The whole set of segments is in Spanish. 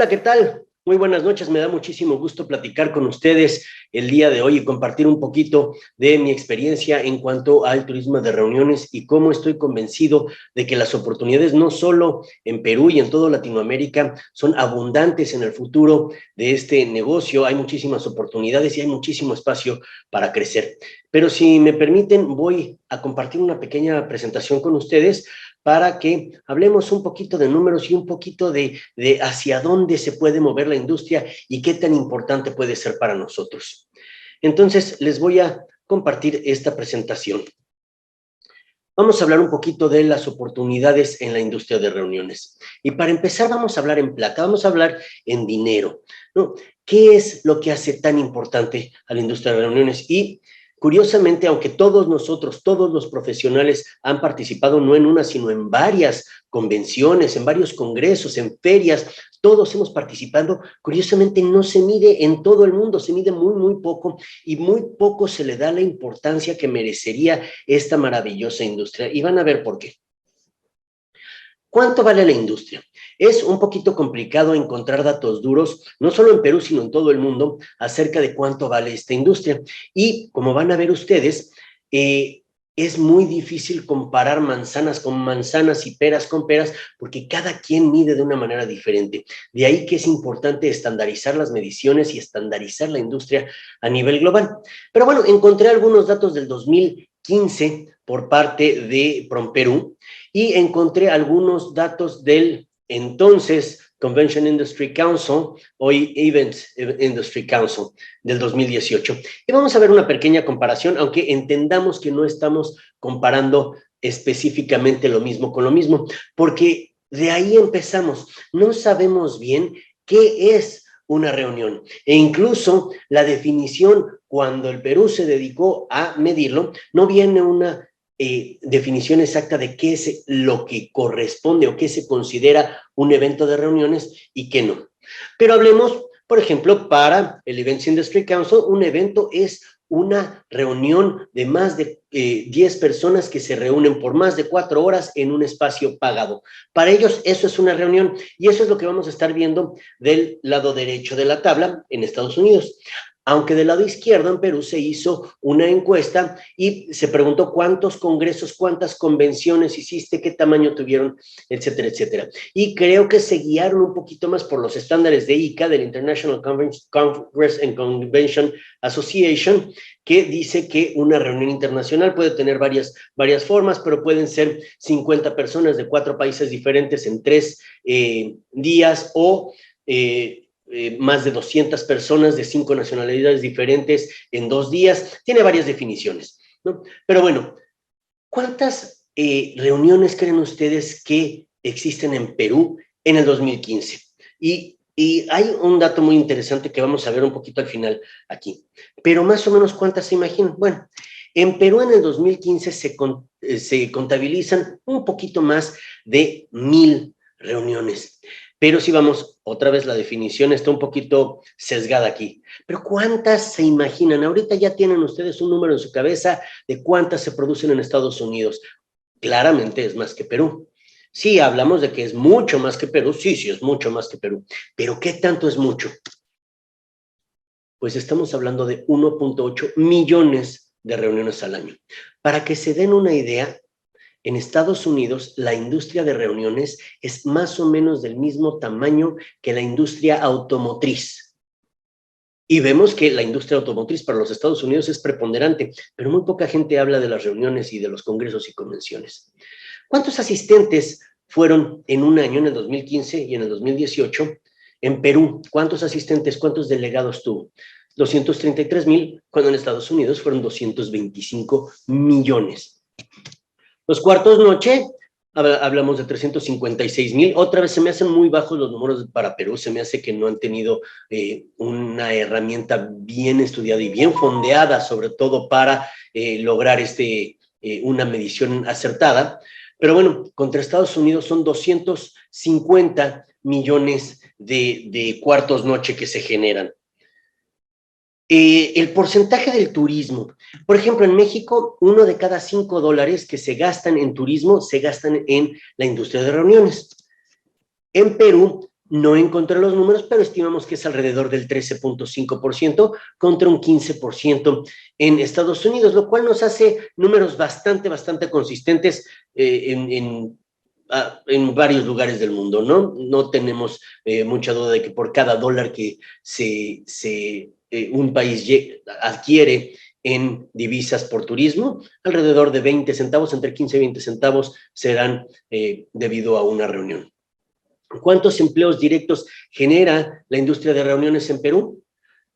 Hola, ¿qué tal? Muy buenas noches, me da muchísimo gusto platicar con ustedes el día de hoy y compartir un poquito de mi experiencia en cuanto al turismo de reuniones y cómo estoy convencido de que las oportunidades no solo en Perú y en toda Latinoamérica son abundantes en el futuro de este negocio. Hay muchísimas oportunidades y hay muchísimo espacio para crecer. Pero si me permiten, voy a compartir una pequeña presentación con ustedes para que hablemos un poquito de números y un poquito de hacia dónde se puede mover la industria y qué tan importante puede ser para nosotros. Entonces, les voy a compartir esta presentación. Vamos a hablar un poquito de las oportunidades en la industria de reuniones. Y para empezar, vamos a hablar en plata, vamos a hablar en dinero, ¿no? ¿Qué es lo que hace tan importante a la industria de reuniones? Y curiosamente, aunque todos nosotros, todos los profesionales han participado no en una, sino en varias convenciones, en varios congresos, en ferias, todos hemos participado, curiosamente no se mide en todo el mundo, se mide muy, muy poco y muy poco se le da la importancia que merecería esta maravillosa industria. Y van a ver por qué. ¿Cuánto vale la industria? Es un poquito complicado encontrar datos duros, no solo en Perú, sino en todo el mundo, acerca de cuánto vale esta industria. Y como van a ver ustedes, es muy difícil comparar manzanas con manzanas y peras con peras, porque cada quien mide de una manera diferente. De ahí que es importante estandarizar las mediciones y estandarizar la industria a nivel global. Pero bueno, encontré algunos datos del 2015 por parte de PromPerú, y encontré algunos datos del entonces Convention Industry Council, hoy Event Industry Council, del 2018. Y vamos a ver una pequeña comparación, aunque entendamos que no estamos comparando específicamente lo mismo con lo mismo, porque de ahí empezamos. No sabemos bien qué es una reunión. E incluso la definición, cuando el Perú se dedicó a medirlo, no viene una definición exacta de qué es lo que corresponde o qué se considera un evento de reuniones y qué no. Pero hablemos, por ejemplo, para el Events Industry Council, un evento es una reunión de más de 10 personas que se reúnen por más de 4 horas en un espacio pagado. Para ellos eso es una reunión y eso es lo que vamos a estar viendo del lado derecho de la tabla en Estados Unidos. Aunque del lado izquierdo en Perú se hizo una encuesta y se preguntó cuántos congresos, cuántas convenciones hiciste, qué tamaño tuvieron, etcétera, etcétera. Y creo que se guiaron un poquito más por los estándares de ICA, del International Congress and Convention Association, que dice que una reunión internacional puede tener varias formas, pero pueden ser 50 personas de 4 países diferentes en 3 días o más de 200 personas de 5 nacionalidades diferentes en 2 días. Tiene varias definiciones, ¿no? Pero bueno, ¿cuántas reuniones creen ustedes que existen en Perú en el 2015? Y hay un dato muy interesante que vamos a ver un poquito al final aquí. Pero más o menos, ¿cuántas se imaginan? Bueno, en Perú en el 2015 se contabilizan un poquito más de 1000 reuniones. Pero si vamos, otra vez la definición está un poquito sesgada aquí. Pero ¿cuántas se imaginan? Ahorita ya tienen ustedes un número en su cabeza de cuántas se producen en Estados Unidos. Claramente es más que Perú. Sí, hablamos de que es mucho más que Perú. Sí, sí, es mucho más que Perú. Pero ¿qué tanto es mucho? Pues estamos hablando de 1.8 millones de reuniones al año. Para que se den una idea, en Estados Unidos, la industria de reuniones es más o menos del mismo tamaño que la industria automotriz. Y vemos que la industria automotriz para los Estados Unidos es preponderante, pero muy poca gente habla de las reuniones y de los congresos y convenciones. ¿Cuántos asistentes fueron en un año, en el 2015 y en el 2018, en Perú? ¿Cuántos asistentes, cuántos delegados tuvo? 233,000, cuando en Estados Unidos fueron 225 millones. Los cuartos noche, hablamos de 356,000. Otra vez se me hacen muy bajos los números para Perú, se me hace que no han tenido una herramienta bien estudiada y bien fondeada, sobre todo para lograr una medición acertada. Pero bueno, contra Estados Unidos son 250 millones de cuartos noche que se generan. El porcentaje del turismo. Por ejemplo, en México, 1 de cada 5 dólares que se gastan en turismo se gastan en la industria de reuniones. En Perú, No encontré los números, pero estimamos que es alrededor del 13.5% contra un 15% en Estados Unidos, lo cual nos hace números bastante consistentes en varios lugares del mundo, ¿no? No tenemos mucha duda de que por cada dólar que un país adquiere en divisas por turismo, alrededor de 20 centavos, entre 15 y 20 centavos serán debido a una reunión. ¿Cuántos empleos directos genera la industria de reuniones en Perú?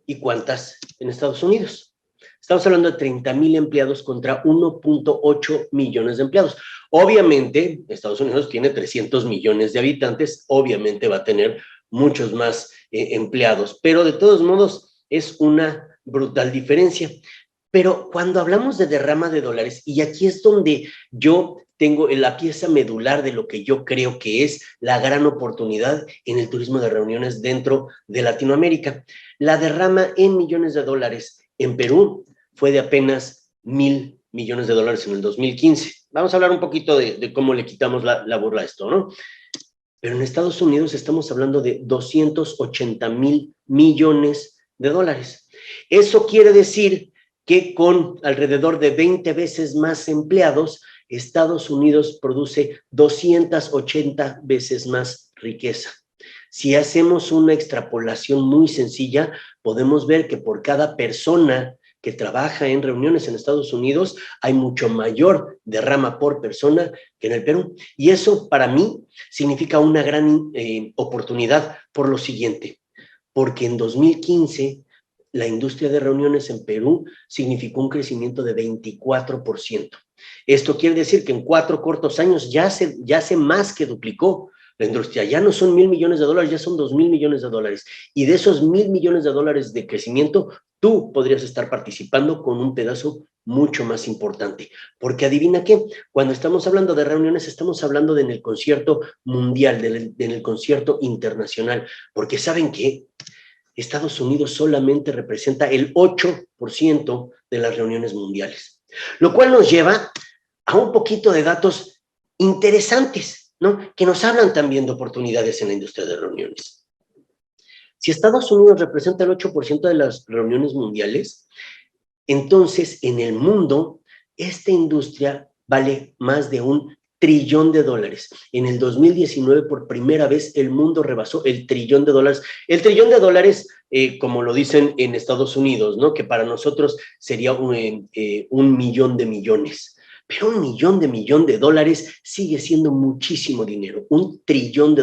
¿Y cuántas en Estados Unidos? Estamos hablando de 30,000 empleados contra 1.8 millones de empleados. Obviamente, Estados Unidos tiene 300 millones de habitantes, obviamente va a tener muchos más empleados, pero de todos modos es una brutal diferencia. Pero cuando hablamos de derrama de dólares, y aquí es donde yo tengo la pieza medular de lo que yo creo que es la gran oportunidad en el turismo de reuniones dentro de Latinoamérica. La derrama en millones de dólares en Perú fue de apenas 1,000 millones de dólares en el 2015. Vamos a hablar un poquito de cómo le quitamos la burla a esto, ¿no? Pero en Estados Unidos estamos hablando de 280,000 millones de dólares. Eso quiere decir que con alrededor de 20 veces más empleados, Estados Unidos produce 280 veces más riqueza. Si hacemos una extrapolación muy sencilla, podemos ver que por cada persona que trabaja en reuniones en Estados Unidos, hay mucho mayor derrama por persona que en el Perú. Y eso para mí significa una gran oportunidad por lo siguiente, porque en 2015 la industria de reuniones en Perú significó un crecimiento de 24%. Esto quiere decir que en 4 cortos años ya se más que duplicó la industria. Ya no son 1,000 millones de dólares, ya son 2,000 millones de dólares. Y de esos 1,000 millones de dólares de crecimiento, tú podrías estar participando con un pedazo mucho más importante. Porque adivina qué, cuando estamos hablando de reuniones, estamos hablando de en el concierto mundial, en el concierto internacional. Porque ¿saben qué? Estados Unidos solamente representa el 8% de las reuniones mundiales. Lo cual nos lleva a un poquito de datos interesantes, ¿no? Que nos hablan también de oportunidades en la industria de reuniones. Si Estados Unidos representa el 8% de las reuniones mundiales, entonces en el mundo esta industria vale más de $1 trillón. En el 2019, por primera vez, el mundo rebasó el $1 trillón. El $1 trillón, como lo dicen en Estados Unidos, ¿no? Que para nosotros sería un millón de millones. Pero $1 millón de dólares sigue siendo muchísimo dinero. $1 trillón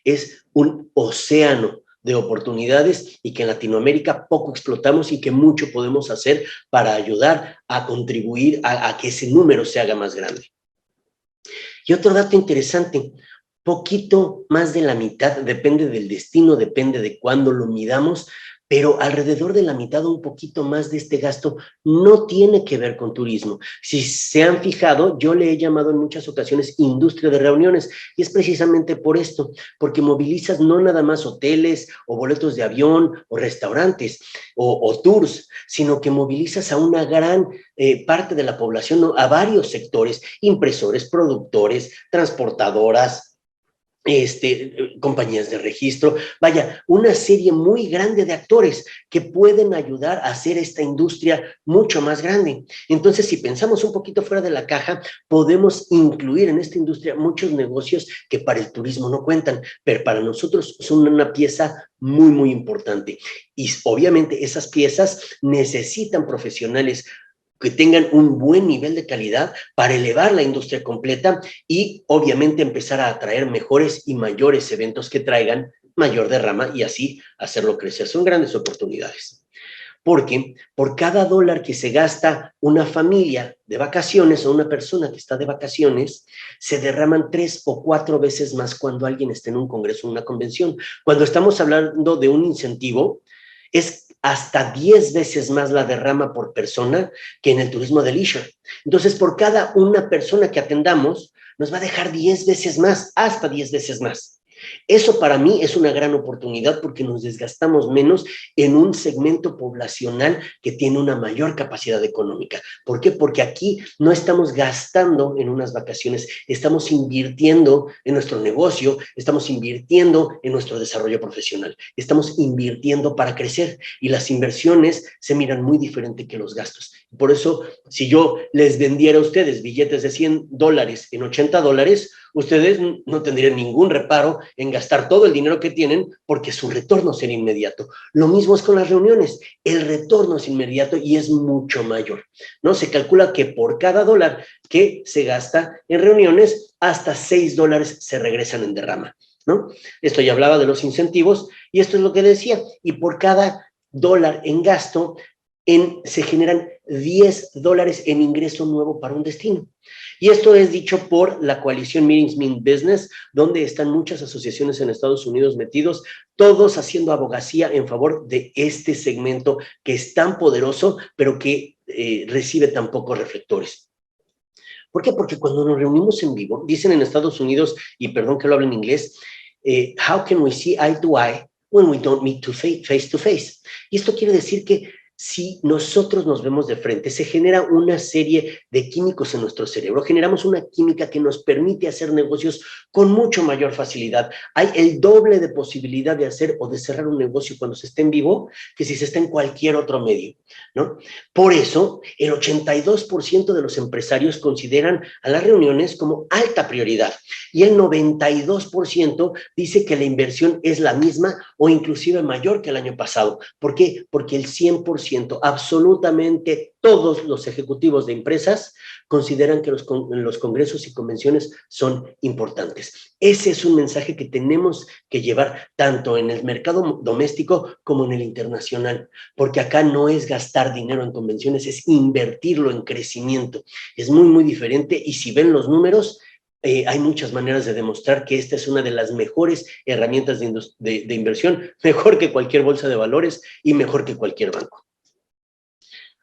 es un océano de oportunidades y que en Latinoamérica poco explotamos y que mucho podemos hacer para ayudar a contribuir a que ese número se haga más grande. Y otro dato interesante, poquito más de la mitad, depende del destino, depende de cuándo lo midamos, pero alrededor de la mitad o un poquito más de este gasto no tiene que ver con turismo. Si se han fijado, yo le he llamado en muchas ocasiones industria de reuniones, y es precisamente por esto, porque movilizas no nada más hoteles o boletos de avión o restaurantes o tours, sino que movilizas a una gran parte de la población, ¿no? A varios sectores, impresores, productores, transportadoras, compañías de registro, vaya, una serie muy grande de actores que pueden ayudar a hacer esta industria mucho más grande. Entonces, si pensamos un poquito fuera de la caja, podemos incluir en esta industria muchos negocios que para el turismo no cuentan, pero para nosotros son una pieza muy importante. Y obviamente esas piezas necesitan profesionales que tengan un buen nivel de calidad para elevar la industria completa y obviamente empezar a atraer mejores y mayores eventos que traigan mayor derrama y así hacerlo crecer. Son grandes oportunidades. Porque por cada dólar que se gasta una familia de vacaciones o una persona que está de vacaciones, se derraman 3 o 4 veces más cuando alguien está en un congreso o una convención. Cuando estamos hablando de un incentivo, es hasta 10 veces más la derrama por persona que en el turismo de leisure. Entonces, por cada una persona que atendamos, nos va a dejar 10 veces más, hasta 10 veces más. Eso para mí es una gran oportunidad porque nos desgastamos menos en un segmento poblacional que tiene una mayor capacidad económica. ¿Por qué? Porque aquí no estamos gastando en unas vacaciones, estamos invirtiendo en nuestro negocio, estamos invirtiendo en nuestro desarrollo profesional, estamos invirtiendo para crecer y las inversiones se miran muy diferente que los gastos. Por eso, si yo les vendiera a ustedes billetes de $100 en $80, ustedes no tendrían ningún reparo en gastar todo el dinero que tienen porque su retorno será inmediato. Lo mismo es con las reuniones. El retorno es inmediato y es mucho mayor, ¿no? Se calcula que por cada dólar que se gasta en reuniones, hasta $6 se regresan en derrama, ¿no? Esto ya hablaba de los incentivos y esto es lo que decía. Y por cada dólar en gasto, se generan $10 en ingreso nuevo para un destino. Y esto es dicho por la coalición Meetings Mean Business, donde están muchas asociaciones en Estados Unidos metidos, todos haciendo abogacía en favor de este segmento que es tan poderoso, pero que recibe tan pocos reflectores. ¿Por qué? Porque cuando nos reunimos en vivo, dicen en Estados Unidos, y perdón que lo hable en inglés, how can we see eye to eye when we don't meet face to face? Y esto quiere decir que si nosotros nos vemos de frente, se genera una serie de químicos en nuestro cerebro, generamos una química que nos permite hacer negocios con mucho mayor facilidad. Hay el doble de posibilidad de hacer o de cerrar un negocio cuando se está en vivo que si se está en cualquier otro medio, ¿no? Por eso, el 82% de los empresarios consideran a las reuniones como alta prioridad y el 92% dice que la inversión es la misma o inclusive mayor que el año pasado. ¿Por qué? Porque el 100%, absolutamente todos los ejecutivos de empresas consideran que los congresos y convenciones son importantes. Ese es un mensaje que tenemos que llevar tanto en el mercado doméstico como en el internacional, porque acá no es gastar dinero en convenciones, es invertirlo en crecimiento. Es muy, muy diferente y si ven los números, hay muchas maneras de demostrar que esta es una de las mejores herramientas de inversión, mejor que cualquier bolsa de valores y mejor que cualquier banco.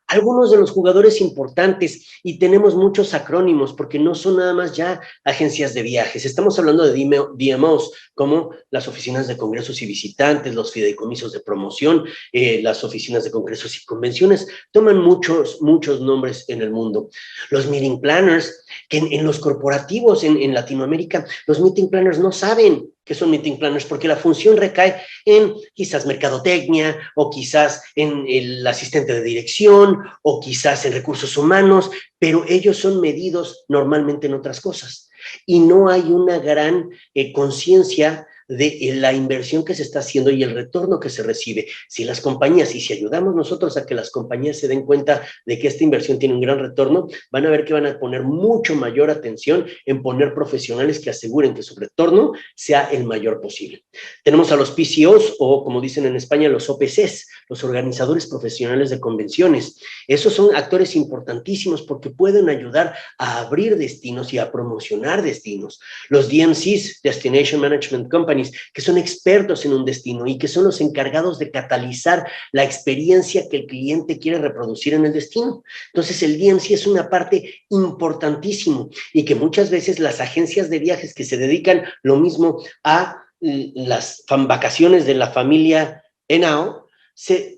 Algunos de los jugadores importantes, y tenemos muchos acrónimos porque no son nada más ya agencias de viajes, estamos hablando de DMOs, como las oficinas de congresos y visitantes, los fideicomisos de promoción, las oficinas de congresos y convenciones, toman muchos nombres en el mundo. Los meeting planners, que en los corporativos en Latinoamérica, los meeting planners no saben que son meeting planners, porque la función recae en quizás mercadotecnia, o quizás en el asistente de dirección, o quizás en recursos humanos, pero ellos son medidos normalmente en otras cosas. Y no hay una gran conciencia de la inversión que se está haciendo y el retorno que se recibe. Si las compañías, y si ayudamos nosotros a que las compañías se den cuenta de que esta inversión tiene un gran retorno, van a ver que van a poner mucho mayor atención en poner profesionales que aseguren que su retorno sea el mayor posible. Tenemos a los PCOs, o como dicen en España, los OPCs, los organizadores profesionales de convenciones. Esos son actores importantísimos porque pueden ayudar a abrir destinos y a promocionar destinos. Los DMCs, Destination Management Companies, que son expertos en un destino y que son los encargados de catalizar la experiencia que el cliente quiere reproducir en el destino. Entonces, el DMC es una parte importantísima y que muchas veces las agencias de viajes que se dedican lo mismo a las vacaciones de la familia Henao,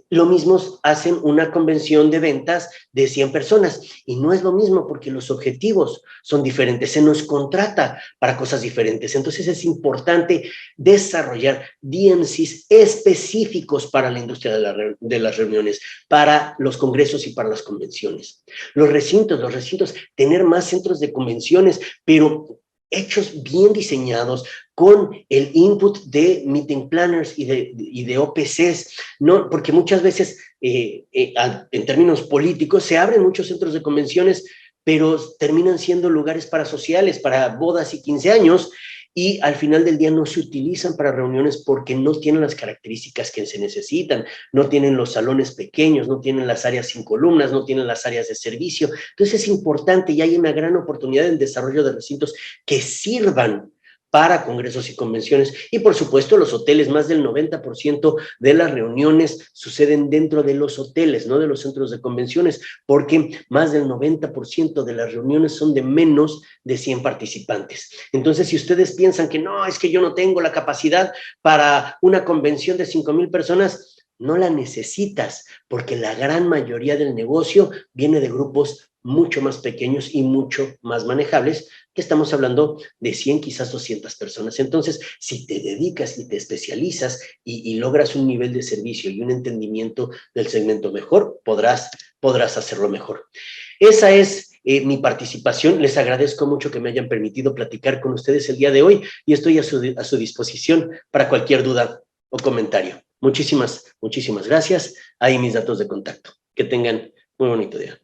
lo mismo hacen una convención de ventas de 100 personas y no es lo mismo porque los objetivos son diferentes, se nos contrata para cosas diferentes. Entonces es importante desarrollar DMCs específicos para la industria de las reuniones, para los congresos y para las convenciones. Los recintos, tener más centros de convenciones, pero hechos bien diseñados, con el input de meeting planners y de OPCs, ¿no? Porque muchas veces, en términos políticos, se abren muchos centros de convenciones, pero terminan siendo lugares para sociales, para bodas y 15 años, y al final del día no se utilizan para reuniones porque no tienen las características que se necesitan, no tienen los salones pequeños, no tienen las áreas sin columnas, no tienen las áreas de servicio. Entonces es importante y hay una gran oportunidad en desarrollo de recintos que sirvan para congresos y convenciones. Y por supuesto los hoteles, más del 90% de las reuniones suceden dentro de los hoteles, no de los centros de convenciones, porque más del 90% de las reuniones son de menos de 100 participantes. Entonces, si ustedes piensan que no, es que yo no tengo la capacidad para una convención de 5,000 personas, no la necesitas, porque la gran mayoría del negocio viene de grupos mucho más pequeños y mucho más manejables, que estamos hablando de 100, quizás 200 personas. Entonces, si te dedicas y te especializas y logras un nivel de servicio y un entendimiento del segmento mejor, podrás hacerlo mejor. Esa es mi participación. Les agradezco mucho que me hayan permitido platicar con ustedes el día de hoy y estoy a su disposición para cualquier duda o comentario. Muchísimas gracias. Ahí mis datos de contacto. Que tengan muy bonito día.